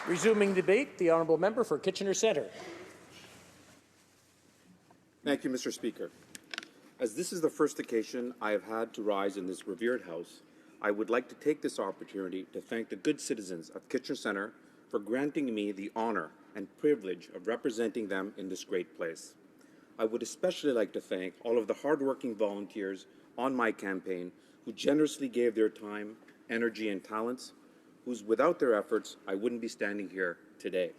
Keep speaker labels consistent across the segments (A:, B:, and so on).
A: Resuming debate, the honourable member for Kitchener Centre.
B: Thank you, Mr. Speaker. As this is the first occasion I have had to rise in this revered House, I would like to take this opportunity to thank the good citizens of Kitchener Centre for granting me the honour and privilege of representing them in this great place. I would especially like to thank all of the hardworking volunteers on my campaign who generously gave their time, energy, and talents, whose without their efforts, I wouldn't be standing here today.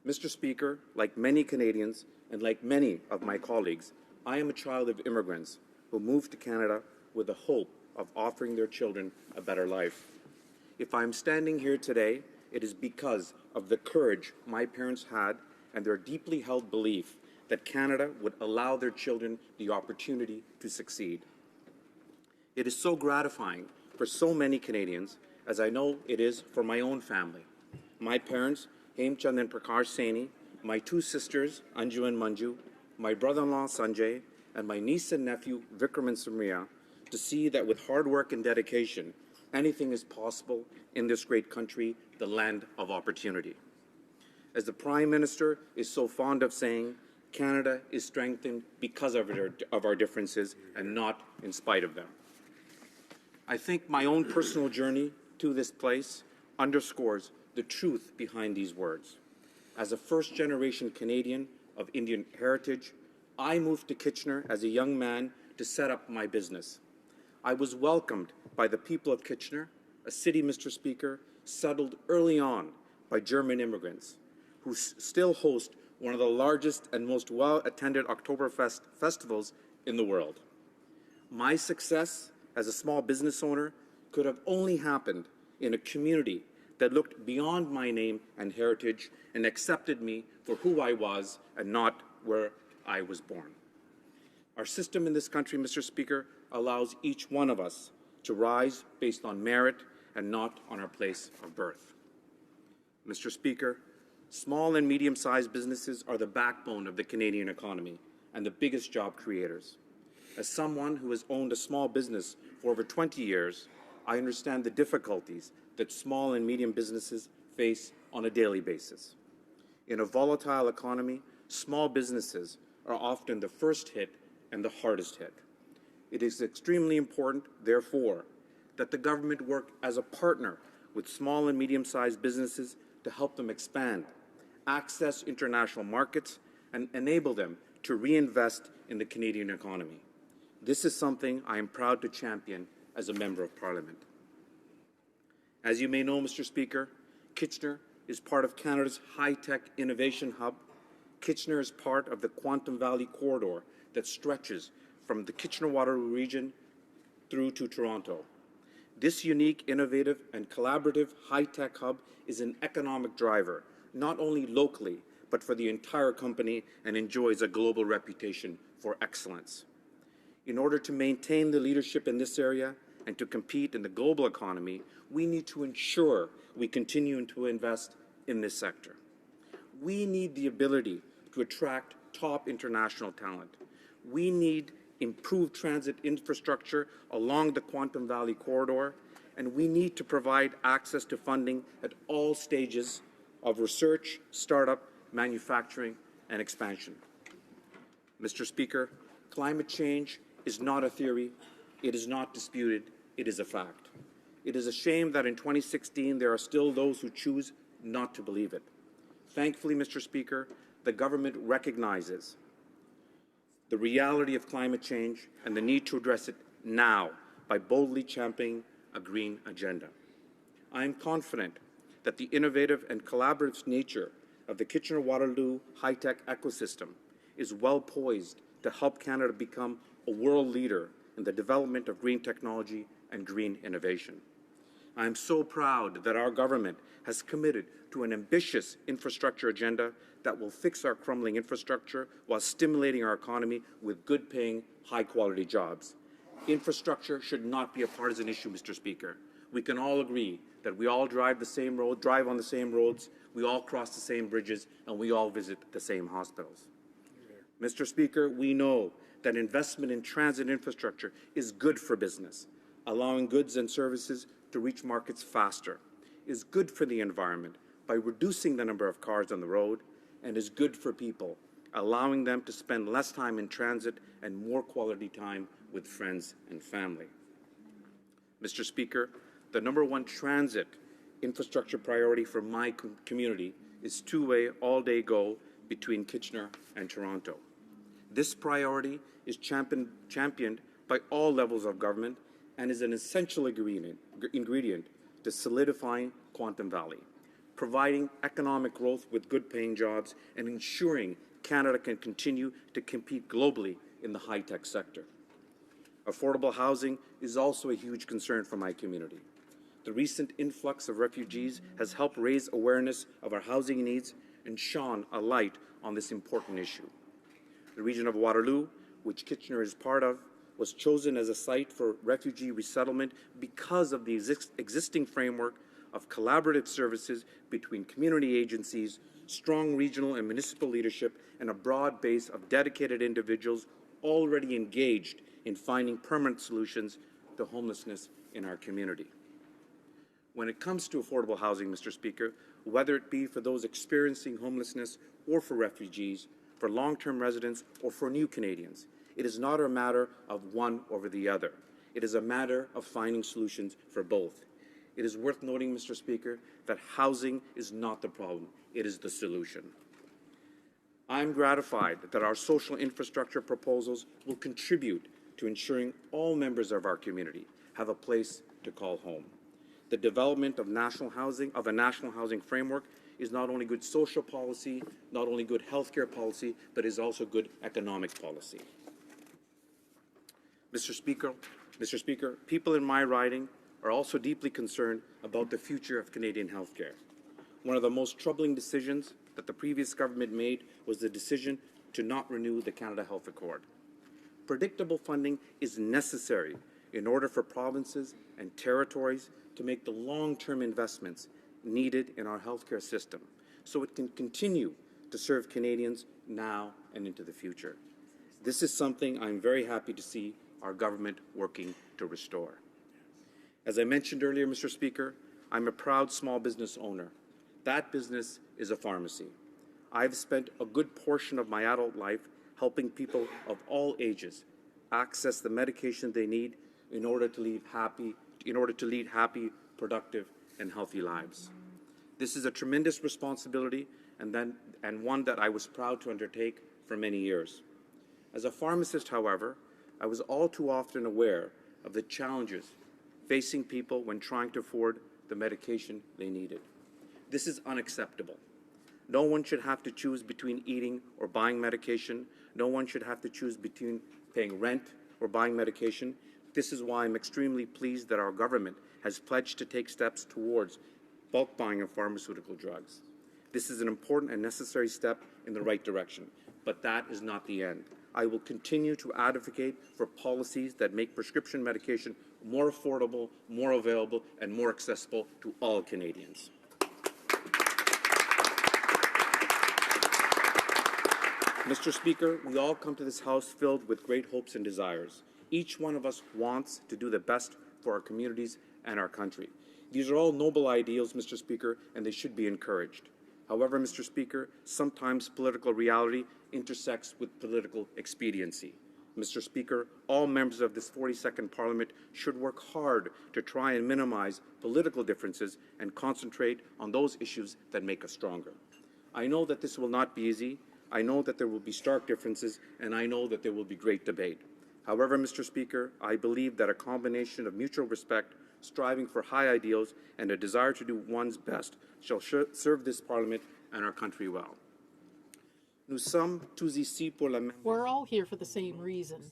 B: Mr. Speaker, like many Canadians and like many of my colleagues, I am a child of immigrants who moved to Canada with the hope of offering their children a better life. If I am standing here today, it is because of the courage my parents had and their deeply held belief that Canada would allow their children the opportunity to succeed. It is so gratifying for so many Canadians, as I know it is for my own family. My parents, Hemchand and Prakash Saini, my two sisters, Anju and Manju, my brother-in-law Sanjay, and my niece and nephew Vikram and Samriya, to see that with hard work and dedication, anything is possible in this great country, the land of opportunity. As the Prime Minister is so fond of saying, Canada is strengthened because of our differences and not in spite of them. I think my own personal journey to this place underscores the truth behind these words. As a first-generation Canadian of Indian heritage, I moved to Kitchener as a young man to set up my business. I was welcomed by the people of Kitchener, a city, Mr. Speaker, settled early on by German immigrants, who still host one of the largest and most well-attended Oktoberfest festivals in the world. My success as a small business owner could have only happened in a community that looked beyond my name and heritage and accepted me for who I was and not where I was born. Our system in this country, Mr. Speaker, allows each one of us to rise based on merit and not on our place of birth. Mr. Speaker, small and medium-sized businesses are the backbone of the Canadian economy and the biggest job creators. As someone who has owned a small business for over 20 years, I understand the difficulties that small and medium businesses face on a daily basis. In a volatile economy, small businesses are often the first hit and the hardest hit. It is extremely important, therefore, that the government work as a partner with small and medium-sized businesses to help them expand, access international markets, and enable them to reinvest in the Canadian economy. This is something I am proud to champion as a Member of Parliament. As you may know, Mr. Speaker, Kitchener is part of Canada's high-tech innovation hub. Kitchener is part of the Quantum Valley corridor that stretches from the Kitchener-Waterloo region through to Toronto. This unique, innovative, and collaborative high-tech hub is an economic driver, not only locally, but for the entire company, and enjoys a global reputation for excellence. In order to maintain the leadership in this area and to compete in the global economy, we need to ensure we continue to invest in this sector. We need the ability to attract top international talent. We need improved transit infrastructure along the Quantum Valley corridor, and we need to provide access to funding at all stages of research, startup, manufacturing, and expansion. Mr. Speaker, climate change is not a theory, it is not disputed, it is a fact. It is a shame that in 2016 there are still those who choose not to believe it. Thankfully, Mr. Speaker, the government recognizes the reality of climate change and the need to address it now by boldly championing a green agenda. I am confident that the innovative and collaborative nature of the Kitchener-Waterloo high-tech ecosystem is well poised to help Canada become a world leader in the development of green technology and green innovation. I am so proud that our government has committed to an ambitious infrastructure agenda that will fix our crumbling infrastructure while stimulating our economy with good-paying, high-quality jobs. Infrastructure should not be a partisan issue, Mr. Speaker. We can all agree that we all drive on the same roads, we all cross the same bridges, and we all visit the same hospitals. Mr. Speaker, we know that investment in transit infrastructure is good for business, allowing goods and services to reach markets faster, is good for the environment by reducing the number of cars on the road and is good for people, allowing them to spend less time in transit and more quality time with friends and family. Mr. Speaker, the number one transit infrastructure priority for my community is two-way, all-day go between Kitchener and Toronto. This priority is championed by all levels of government and is an essential ingredient to solidifying Quantum Valley, providing economic growth with good-paying jobs and ensuring Canada can continue to compete globally in the high-tech sector. Affordable housing is also a huge concern for my community. The recent influx of refugees has helped raise awareness of our housing needs and shone a light on this important issue. The region of Waterloo, which Kitchener is part of, was chosen as a site for refugee resettlement because of the existing framework of collaborative services between community agencies, strong regional and municipal leadership, and a broad base of dedicated individuals already engaged in finding permanent solutions to homelessness in our community. When it comes to affordable housing, Mr. Speaker, whether it be for those experiencing homelessness or for refugees, for long-term residents or for new Canadians, it is not a matter of one over the other. It is a matter of finding solutions for both. It is worth noting, Mr. Speaker, that housing is not the problem. It is the solution. I am gratified that our social infrastructure proposals will contribute to ensuring all members of our community have a place to call home. The development of a national housing framework is not only good social policy, not only good healthcare policy, but is also good economic policy. Mr. Speaker, people in my riding are also deeply concerned about the future of Canadian healthcare. One of the most troubling decisions that the previous government made was the decision to not renew the Canada Health Accord. Predictable funding is necessary in order for provinces and territories to make the long-term investments needed in our healthcare system so it can continue to serve Canadians now and into the future. This is something I'm very happy to see our government working to restore. As I mentioned earlier, Mr. Speaker, I'm a proud small business owner. That business is a pharmacy. I've spent a good portion of my adult life helping people of all ages access the medication they need in order to lead happy, productive, and healthy lives. This is a tremendous responsibility and one that I was proud to undertake for many years. As a pharmacist, however, I was all too often aware of the challenges facing people when trying to afford the medication they needed. This is unacceptable. No one should have to choose between eating or buying medication. No one should have to choose between paying rent or buying medication. This is why I'm extremely pleased that our government has pledged to take steps towards bulk buying of pharmaceutical drugs. This is an important and necessary step in the right direction, but that is not the end. I will continue to advocate for policies that make prescription medication more affordable, more available, and more accessible to all Canadians. Mr. Speaker, we all come to this House filled with great hopes and desires. Each one of us wants to do the best for our communities and our country. These are all noble ideals, Mr. Speaker, and they should be encouraged. However, Mr. Speaker, sometimes political reality intersects with political expediency. Mr. Speaker, all members of this 42nd Parliament should work hard to try and minimize political differences and concentrate on those issues that make us stronger. I know that this will not be easy. I know that there will be stark differences, and I know that there will be great debate. However, Mr. Speaker, I believe that a combination of mutual respect, striving for high ideals, and a desire to do one's best shall serve this Parliament and our country well.
C: We're all here for the same reason.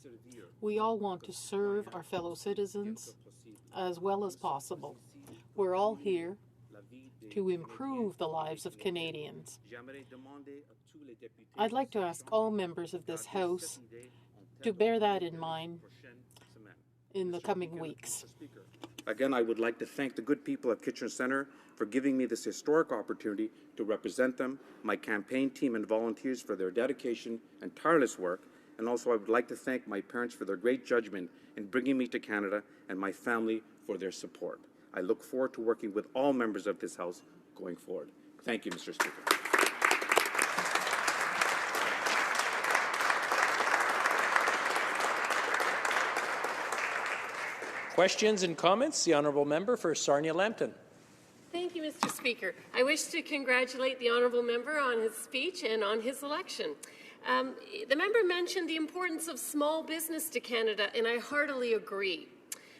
C: We all want to serve our fellow citizens as well as possible. We're all here to improve the lives of Canadians. I'd like to ask all members of this House to bear that in mind in the coming weeks.
B: Again, I would like to thank the good people of Kitchener Centre for giving me this historic opportunity to represent them, my campaign team and volunteers for their dedication and tireless work, and also I would like to thank my parents for their great judgment in bringing me to Canada and my family for their support. I look forward to working with all members of this House going forward. Thank you, Mr. Speaker.
A: Questions and comments? The honourable member for Sarnia-Lambton.
D: Thank you, Mr. Speaker. I wish to congratulate the honourable member on his speech and on his election. The member mentioned the importance of small business to Canada, and I heartily agree.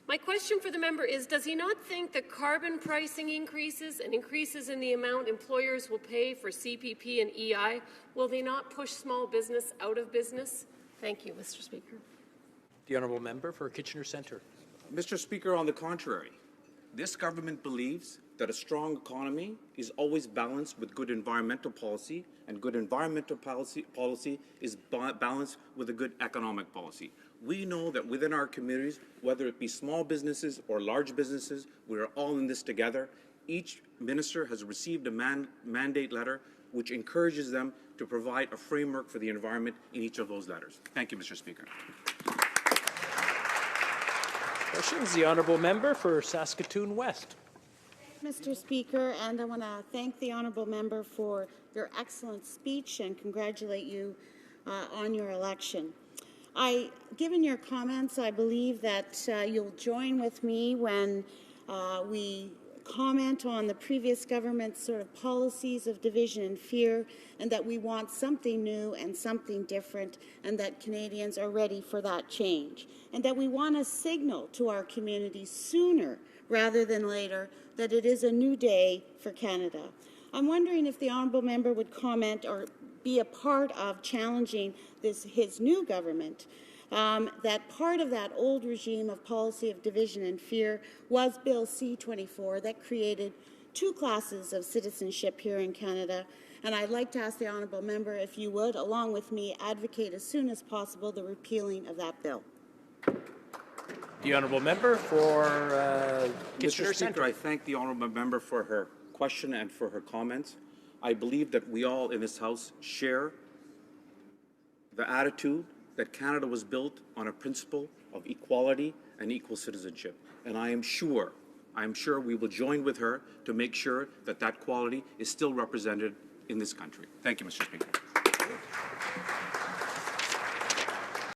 D: My question for the member is, does he not think that carbon pricing increases and increases in the amount employers will pay for CPP and EI, will they not push small business out of business? Thank you, Mr. Speaker.
A: The honourable member for Kitchener Centre.
B: Mr. Speaker, on the contrary, this government believes that a strong economy is always balanced with good environmental policy, and good environmental policy is balanced with a good economic policy. We know that within our communities, whether it be small businesses or large businesses, we are all in this together. Each minister has received a mandate letter which encourages them to provide a framework for the environment in each of those letters. Thank you, Mr. Speaker.
A: Questions? The honourable member for Saskatoon West.
E: Mr. Speaker, and I want to thank the honourable member for your excellent speech and congratulate you on your election. Given your comments, I believe that you'll join with me when we comment on the previous government's sort of policies of division and fear, and that we want something new and something different, and that Canadians are ready for that change, and that we want to signal to our communities sooner rather than later that it is a new day for Canada. I'm wondering if the honourable member would comment or be a part of challenging his new government, that part of that old regime of policy of division and fear was Bill C-24 that created two classes of citizenship here in Canada. And I'd like to ask the honourable member if you would, along with me, advocate as soon as possible the repealing of that bill.
A: The honourable member for Kitchener
B: Mr. Speaker,
A: Centre.
B: I thank the honourable member for her question and for her comments. I believe that we all in this House share the attitude that Canada was built on a principle of equality and equal citizenship. And I am sure we will join with her to make sure that that quality is still represented in this country. Thank you, Mr. Speaker.